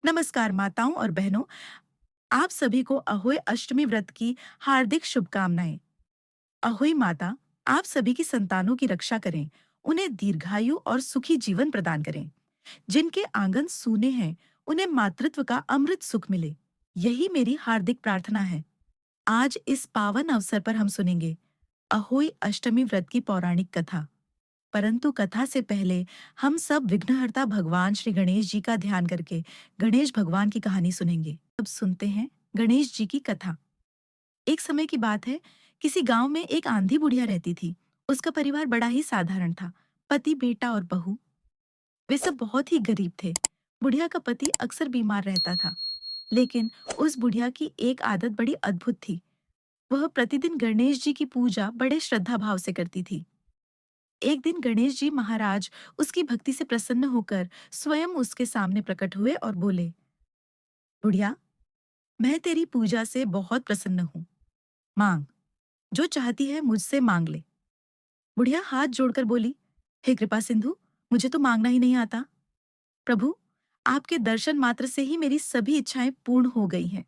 नमस्कार माताओं और बहनों, आप सभी को अहोई अष्टमी व्रत की हार्दिक शुभकामनाएं। अहोई माता आप सभी की संतानों की रक्षा करें, उन्हें दीर्घायु और सुखी जीवन प्रदान करें। जिनके आंगन सूने हैं, उन्हें मातृत्व का अमृत सुख मिले। यही मेरी हार्दिक प्रार्थना है। आज इस पावन अवसर पर हम सुनेंगे अहोई अष्टमी व्रत की पौराणिक कथा। परंतु कथा से पहले हम सब विघ्नहर्ता भगवान श्री गणेश जी का ध्यान करके गणेश भगवान की कहानी सुनेंगे। अब सुनते हैं गणेश जी की कथा। एक समय की बात है, किसी गांव में एक आंधी बुढ़िया रहती थी। उसका परिवार बड़ा ही साधारण था। पति, बेटा और बहू, वे सब बहुत ही गरीब थे। बुढ़िया का पति अक्सर बीमार रहता था, लेकिन उस बुढ़िया की एक आदत बड़ी अद्भुत थी। वह प्रतिदिन गणेश जी की पूजा बड़े श्रद्धा भाव से करती थी। एक दिन गणेश जी महाराज उसकी भक्ति से प्रसन्न होकर स्वयं उसके सामने प्रकट हुए और बोले, बुढ़िया, मैं तेरी पूजा से बहुत प्रसन्न हूँ। मांग, जो चाहती है मुझसे मांग ले। बुढ़िया हाथ जोड़कर बोली, हे कृपा सिंधु, मुझे तो मांगना ही नहीं आता। प्रभु, आपके दर्शन मात्र से ही मेरी सभी इच्छाएं पूर्ण हो गई हैं।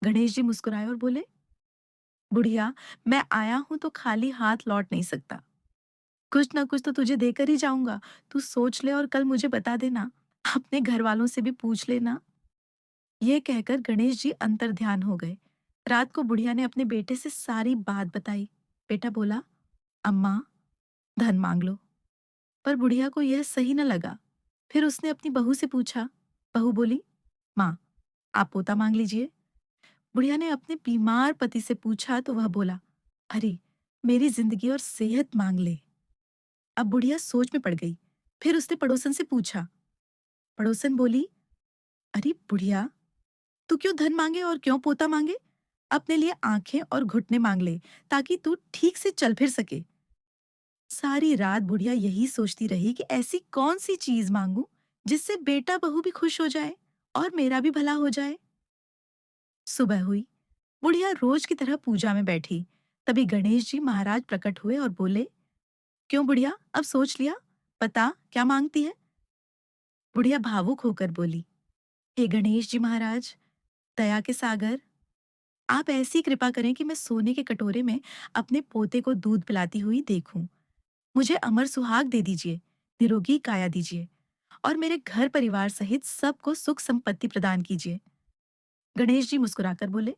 गणेश जी मुस्कुराए और बोले, बुढ़िया, मैं आया हूं तो खाली हाथ लौट नहीं सकता। कुछ ना कुछ तो तुझे देकर ही जाऊंगा। तू सोच ले और कल मुझे बता देना। अपने घर वालों से भी पूछ लेना। ये कहकर गणेश जी अंतर ध्यान हो गए। रात को बुढ़िया ने अपने बेटे से सारी बात बताई। बेटा बोला, अम्मा, धन मांग लो। पर बुढ़िया को यह सही न लगा। फिर उसने अपनी बहू से पूछा। बहू बोली, माँ, आप पोता मांग लीजिए। बुढ़िया ने अपने बीमार पति से पूछा तो वह बोला, अरे, मेरी जिंदगी और सेहत मांग ले। अब बुढ़िया सोच में पड़ गई। फिर उसने पड़ोसन से पूछा। पड़ोसन बोली, अरे बुढ़िया, तू क्यों धन मांगे और क्यों पोता मांगे? अपने लिए आंखें और घुटने मांग ले, ताकि तू ठीक से चल फिर सके। सारी रात बुढ़िया यही सोचती रही कि ऐसी कौन सी चीज मांगू जिससे बेटा बहू भी खुश हो जाए और मेरा भी भला हो जाए। सुबह हुई। बुढ़िया रोज की तरह पूजा में बैठी। तभी गणेश जी महाराज प्रकट हुए और बोले, क्यों बुढ़िया, अब सोच लिया? बता, क्या मांगती है? बुढ़िया भावुक होकर बोली, हे गणेश जी महाराज, दया के सागर, आप ऐसी कृपा करें कि मैं सोने के कटोरे में अपने पोते को दूध पिलाती हुई देखूं। मुझे अमर सुहाग दे दीजिए, निरोगी काया दीजिए और मेरे घर परिवार सहित सबको सुख संपत्ति प्रदान कीजिए। गणेश जी मुस्कुराकर बोले,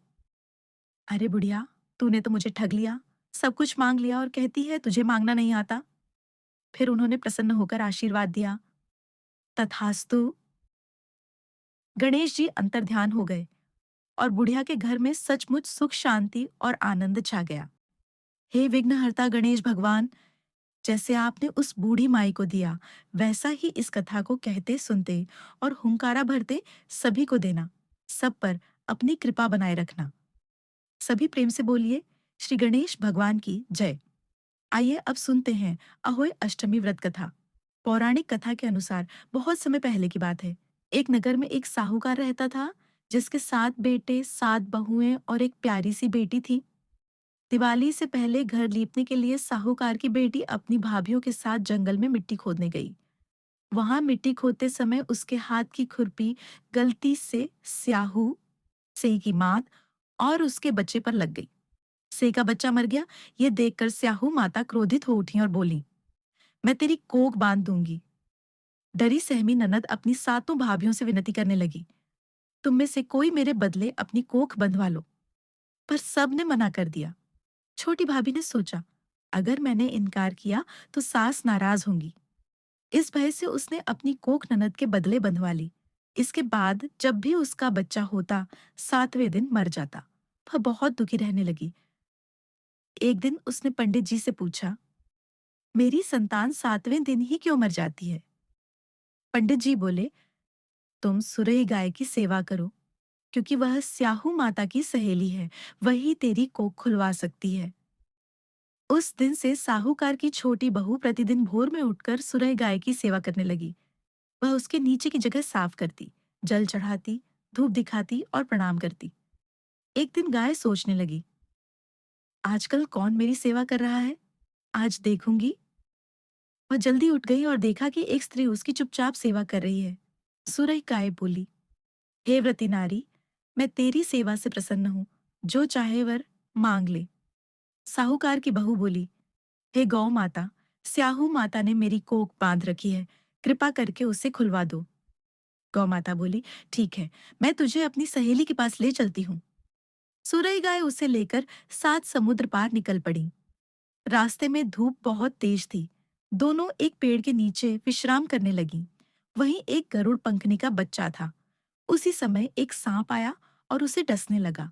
अरे बुढ़िया, तूने तो मुझे ठग लिया। सब कुछ मांग लिया और कहती है तुझे मांगना नहीं आता। फिर उन्होंने प्रसन्न होकर आशीर्वाद दिया। तथास्तु। गणेश जी अंतर्ध्यान हो गए और बुढ़िया के घर में सचमुच सुख, शांति और आनंद छा गया। हे विघ्नहर्ता गणेश भगवान, जैसे आपने उस बूढ़ी माई को दिया, वैसा ही इस कथा को कहते सुनते और हुंकारा भरते सभी को देना। सब पर अपनी कृपा बनाए रखना। सभी प्रेम से बोलिए, श्री गणेश भगवान की जय। आइए अब सुनते हैं अहोई अष्टमी व्रत कथा। पौराणिक कथा के अनुसार बहुत समय पहले की बात है। एक नगर में एक साहूकार रहता था, जिसके 7 बेटे, 7 बहुएं और एक प्यारी सी बेटी थी। दिवाली से पहले घर लीपने के लिए साहूकार की बेटी अपनी भाभीयों के साथ जंगल में मिट्टी खोदने गई। वहां मिट्टी खोदते समय उसके हाथ की खुरपी गलती से स्याहू, सेई की मात और उसके बच्चे पर लग गई। सेई का बच्चा मर गया। ये देखकर स्याहू माता क्रोधित हो उठी और बोली, मैं तेरी कोख बांध दूंगी। डरी सहमी ननद अपनी 7 भाभीयों से विनती करने लगी, तुम में से कोई मेरे बदले अपनी कोख बंधवा लो। पर सब ने मना कर दिया। छोटी भाभी ने सोचा, अगर मैंने इनकार किया तो सास नाराज होंगी। इस भय से उसने अपनी कोख ननद के बदले बंधवा ली। इसके बाद जब भी उसका बच्चा होता, 7वें दिन मर जाता। वह बहुत दुखी रहने लगी। एक दिन उसने पंडित जी से पूछा, मेरी संतान 7वें दिन ही क्यों मर जाती है? पंडित जी बोले, तुम सुरई गाय की सेवा करो, क्योंकि वह स्याहू माता की सहेली है। वही तेरी कोख खुलवा सकती है। उस दिन से साहूकार की छोटी बहू प्रतिदिन भोर में उठकर सुरई गाय की सेवा करने लगी। वह उसके नीचे की जगह साफ करती, जल चढ़ाती, धूप दिखाती और प्रणाम करती। एक दिन गाय सोचने लगी, आजकल कौन मेरी सेवा कर रहा है? आज देखूंगी। वह जल्दी उठ गई और देखा कि एक स्त्री उसकी चुपचाप सेवा कर रही है। सुरई गाय बोली, हे व्रती नारी, मैं तेरी सेवा से प्रसन्न हूँ, जो चाहे वर मांग ले। साहूकार की बहू बोली, हे गौ माता, स्याहू माता ने मेरी कोख बांध रखी है, कृपा करके उसे खुलवा दो। गौ माता बोली, ठीक है, मैं तुझे अपनी सहेली के पास ले चलती हूँ। सुरई गाय उसे लेकर 7 समुद्र पार निकल पड़ी। रास्ते में धूप बहुत तेज थी। दोनों एक पेड़ के नीचे विश्राम करने लगीं। वहीं एक गरुड़ पंखनी का बच्चा था। उसी समय एक सांप आया और उसे डसने लगा।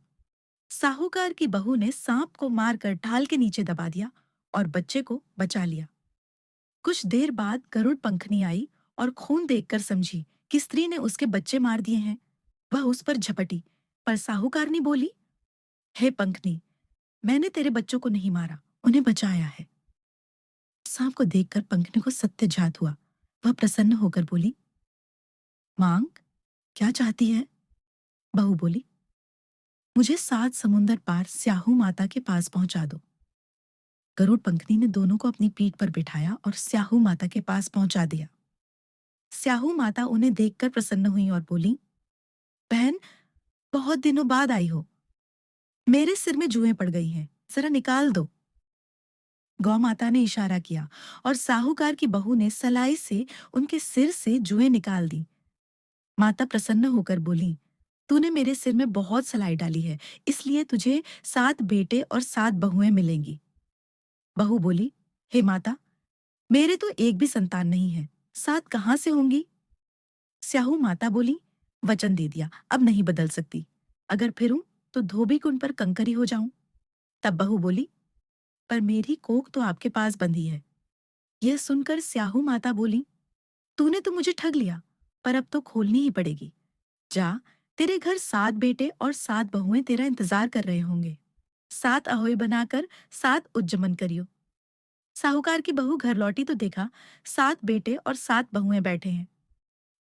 साहूकार की बहू ने सांप को मारकर ढाल के नीचे दबा दिया और बच्चे को बचा लिया। कुछ देर बाद गरुड़ पंखनी आई और खून देखकर समझी कि स्त्री ने उसके बच्चे मार दिए हैं। वह उस पर झपटी, पर साहूकारनी बोली, हे पंखनी, मैंने तेरे बच्चों को नहीं मारा, उन्हें बचाया है। सांप को देखकर पंखनी को सत्य जात हुआ। वह प्रसन्न होकर बोली, मांग, क्या चाहती है? बहू बोली, मुझे 7 समुंदर पार स्याहू माता के पास पहुंचा दो। गरुड़ पंखनी ने दोनों को अपनी पीठ पर बिठाया और स्याहू माता के पास पहुंचा दिया। स्याहू माता उन्हें देखकर प्रसन्न हुई और बोली, बहन, बहुत दिनों बाद आई हो। मेरे सिर में जुएं पड़ गई हैं, जरा निकाल दो। गौ माता ने इशारा किया और साहूकार की बहू ने सलाई से उनके सिर से जुएं निकाल दी। माता प्रसन्न होकर बोली, तूने मेरे सिर में बहुत सलाई डाली है, इसलिए तुझे 7 बेटे और 7 बहुएं मिलेंगी। बहू बोली, हे माता, मेरे तो एक भी संतान नहीं है, 7 कहाँ से होंगी? स्याहू माता बोली, वचन दे दिया, अब नहीं बदल सकती। अगर फिरूं तो धोबी कुंड पर कंकरी हो जाऊं। तब बहू बोली, पर मेरी कोख तो आपके पास बंधी है। यह सुनकर स्याहू माता बोली, तूने तो मुझे ठग लिया, पर अब तो खोलनी ही पड़ेगी। जा, तेरे घर 7 बेटे और 7 बहुएं तेरा इंतजार कर रहे होंगे। 7 अहोई बनाकर 7 उज्जमन करियो। साहूकार की बहू घर लौटी तो देखा 7 बेटे और 7 बहुएं बैठे हैं।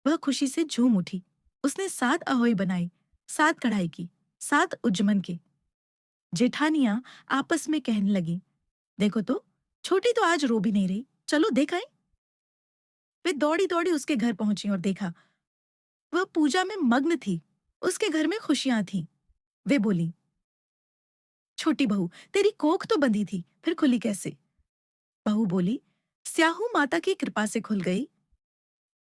वह खुशी से झूम उठी। उसने 7 अहोई बनाई, 7 कढ़ाई की, 7 उज्जमन की। जेठानियां आपस में कहने लगी, देखो तो, छोटी तो आज रो भी नहीं रही, चलो देख आए। वे दौड़ी दौड़ी उसके घर पहुंची और देखा वह पूजा में मग्न थी। उसके घर में खुशियां थीं। वे बोली, छोटी बहू, तेरी कोख तो बंधी थी, फिर खुली कैसे? बहू बोली, स्याहू माता की कृपा से खुल गई।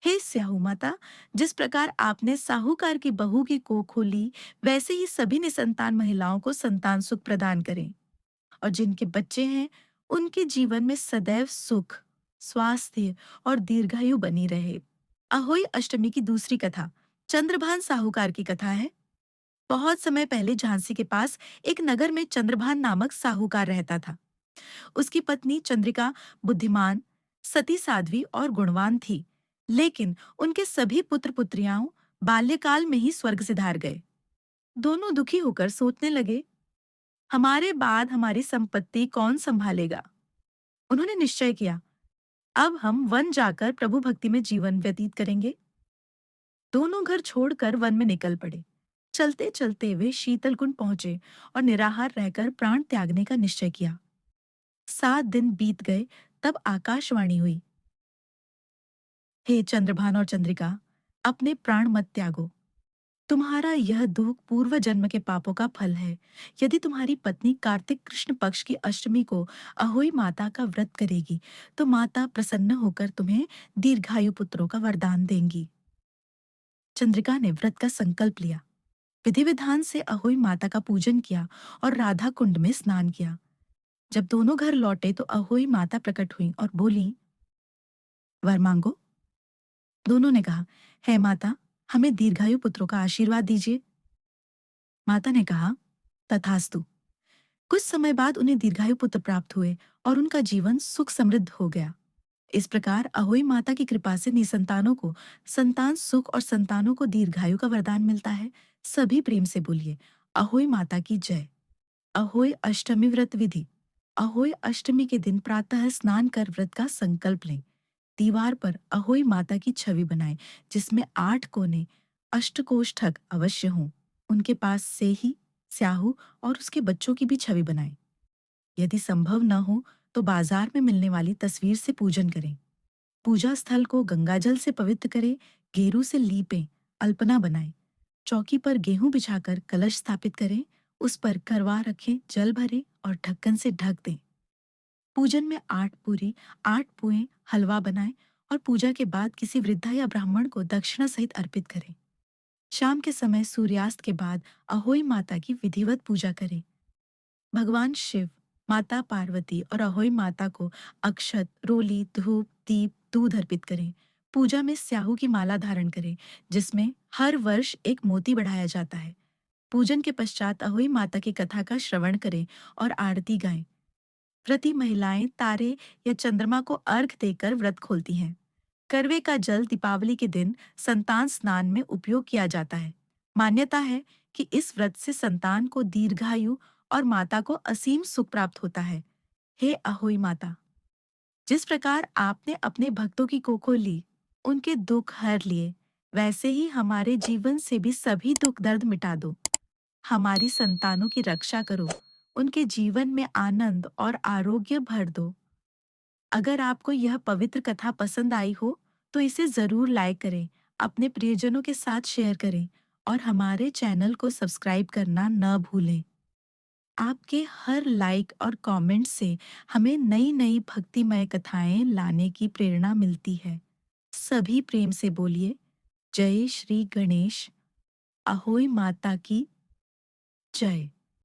हे स्याहू माता, जिस प्रकार आपने साहूकार की बहू की कोख खोली, वैसे ही सभी निसंतान महिलाओं को संतान सुख प्रदान करें, और जिनके बच्चे हैं उनके जीवन में सदैव सुख, स्वास्थ्य और दीर्घायु बनी रहे। अहोई अष्टमी की दूसरी कथा चंद्रभान साहूकार की कथा है। बहुत समय पहले झांसी के पास एक नगर में चंद्रभान नामक साहूकार रहता था। उसकी पत्नी चंद्रिका बुद्धिमान, सती साध्वी और गुणवान थी, लेकिन उनके सभी पुत्र पुत्रियां बाल्यकाल में ही स्वर्ग सिधार गए। दोनों दुखी होकर सोचने लगे, हमारे बाद हमारी संपत्ति कौन संभालेगा? उन्होंने निश्चय किया, अब हम वन जाकर प्रभु भक्ति में जीवन व्यतीत करेंगे। दोनों घर छोड़कर वन में निकल पड़े। चलते चलते वे शीतल कुंड पहुंचे और निराहार रहकर प्राण त्यागने का निश्चय किया। 7 दिन बीत गए, तब आकाशवाणी हुई, हे चंद्रभान और चंद्रिका, अपने प्राण मत त्यागो। तुम्हारा यह दुख पूर्व जन्म के पापों का फल है। यदि तुम्हारी पत्नी कार्तिक कृष्ण पक्ष की अष्टमी को अहोई माता का व्रत करेगी, तो माता प्रसन्न होकर तुम्हें दीर्घायु पुत्रों का वरदान देंगी। चंद्रिका ने व्रत का संकल्प लिया, विधि विधान से अहोई माता का पूजन किया और राधा कुंड में स्नान किया। जब दोनों घर लौटे तो अहोई माता प्रकट हुई और बोली, वर मांगो। दोनों ने कहा, हे माता, हमें दीर्घायु पुत्रों का आशीर्वाद दीजिए। माता ने कहा, तथास्तु। कुछ समय बाद उन्हें दीर्घायु पुत्र प्राप्त हुए और उनका जीवन सुख समृद्ध हो गया। इस प्रकार अहोई माता की कृपा से निसंतानों को संतान सुख और संतानों को दीर्घायु का वरदान मिलता है। सभी प्रेम से बोलिए, अहोई माता की जय। अहोई अष्टमी व्रत विधि। अहोई अष्टमी के दिन प्रातः स्नान कर व्रत का संकल्प लें। दीवार पर अहोई माता की छवि बनाएं, जिसमें 8 कोने अष्टकोष्ठक अवश्य हों। उनके पास से ही स्याहू और उसके बच्चों की भी छवि बनाएं। यदि संभव न हो तो बाजार में मिलने वाली तस्वीर से पूजन करें। पूजा स्थल को गंगाजल से पवित्र करें, गेरू से लीपें, अल्पना बनाएं। चौकी पर गेहूं बिछाकर कलश स्थापित करें, उस पर करवा रखें, जल भरें और ढक्कन से ढक दें। पूजन में 8 पूरी, 8 पुएं हलवा बनाएं और पूजा के बाद किसी वृद्धा या ब्राह्मण को दक्षिणा सहित अर्पित करें। शाम के समय सूर्यास्त के बाद अहोई माता की विधिवत पूजा करें। भगवान शिव, माता पार्वती और अहोई माता को अक्षत, रोली, धूप, दीप, दूध अर्पित करें। पूजा में स्याहू की माला धारण करें, जिसमें हर वर्ष एक मोती बढ़ाया जाता है। पूजन के पश्चात अहोई माता की कथा का श्रवण करें और आरती गाएं। व्रती महिलाएं तारे या चंद्रमा को अर्घ देकर व्रत खोलती हैं। करवे का जल दीपावली के दिन संतान स्नान में उपयोग किया जाता है। मान्यता है कि इस व्रत से संतान को दीर्घायु और माता को असीम सुख प्राप्त होता है। हे अहोई माता, जिस प्रकार आपने अपने भक्तों की कोखो ली, उनके दुख हर लिए, वैसे ही हमारे जीवन से भी सभी दुख दर्द मिटा दो। हमारी संतानों की रक्षा करो, उनके जीवन में आनंद और आरोग्य भर दो। अगर आपको यह पवित्र कथा पसंद आई हो, तो इसे जरूर लाइक करें, अपने प्रियजनों के साथ शेयर करें और हमारे चैनल को सब्सक्राइब करना न भूलें। आपके हर लाइक और कमेंट से हमें नई-नई भक्तिमय कथाएं लाने की प्रेरणा मिलती है। सभी प्रेम से बोलिए, जय श्री गणेश, अहोई माता की जय।